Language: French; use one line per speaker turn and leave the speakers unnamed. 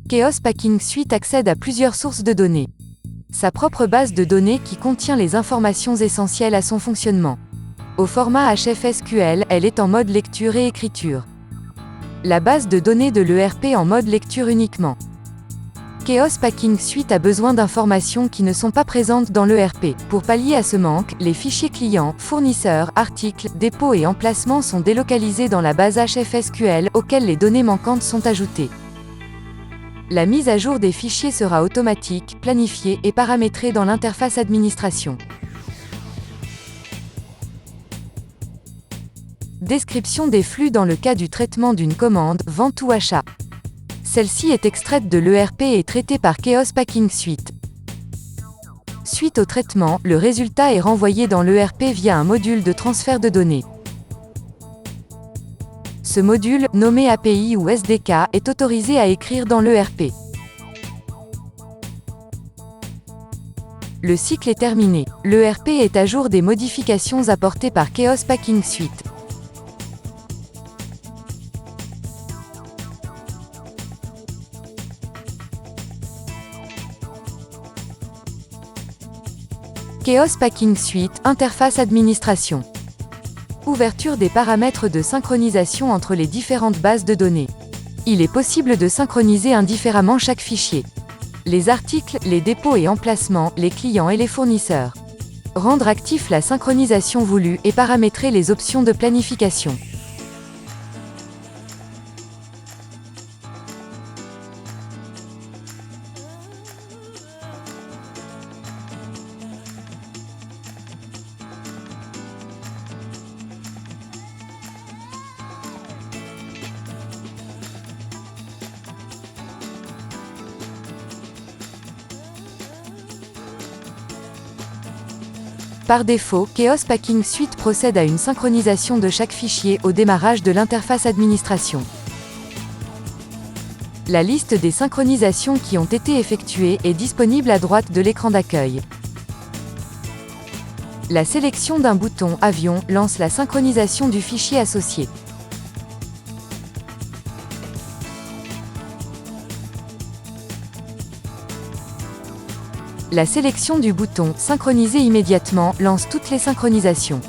Chaos Packing Suite accède à plusieurs sources de données. Sa propre base de données qui contient les informations essentielles à son fonctionnement. Au format HFSQL, elle est en mode lecture et écriture. La base de données de l'ERP en mode lecture uniquement. Chaos Packing Suite a besoin d'informations qui ne sont pas présentes dans l'ERP. Pour pallier à ce manque, les fichiers clients, fournisseurs, articles, dépôts et emplacements sont délocalisés dans la base HFSQL, auxquelles les données manquantes sont ajoutées. La mise à jour des fichiers sera automatique, planifiée et paramétrée dans l'interface administration. Description des flux dans le cas du traitement d'une commande, vente ou achat. Celle-ci est extraite de l'ERP et traitée par Chaos Packing Suite. Suite au traitement, le résultat est renvoyé dans l'ERP via un module de transfert de données. Ce module, nommé API ou SDK, est autorisé à écrire dans l'ERP. Le cycle est terminé. L'ERP est à jour des modifications apportées par Chaos Packing Suite. Chaos Packing Suite, interface administration. Ouverture des paramètres de synchronisation entre les différentes bases de données. Il est possible de synchroniser indifféremment chaque fichier. Les articles, les dépôts et emplacements, les clients et les fournisseurs. Rendre actif la synchronisation voulue et paramétrer les options de planification. Par défaut, Chaos Packing Suite procède à une synchronisation de chaque fichier au démarrage de l'interface administration. La liste des synchronisations qui ont été effectuées est disponible à droite de l'écran d'accueil. La sélection d'un bouton « Avion » lance la synchronisation du fichier associé. La sélection du bouton « Synchroniser immédiatement » lance toutes les synchronisations.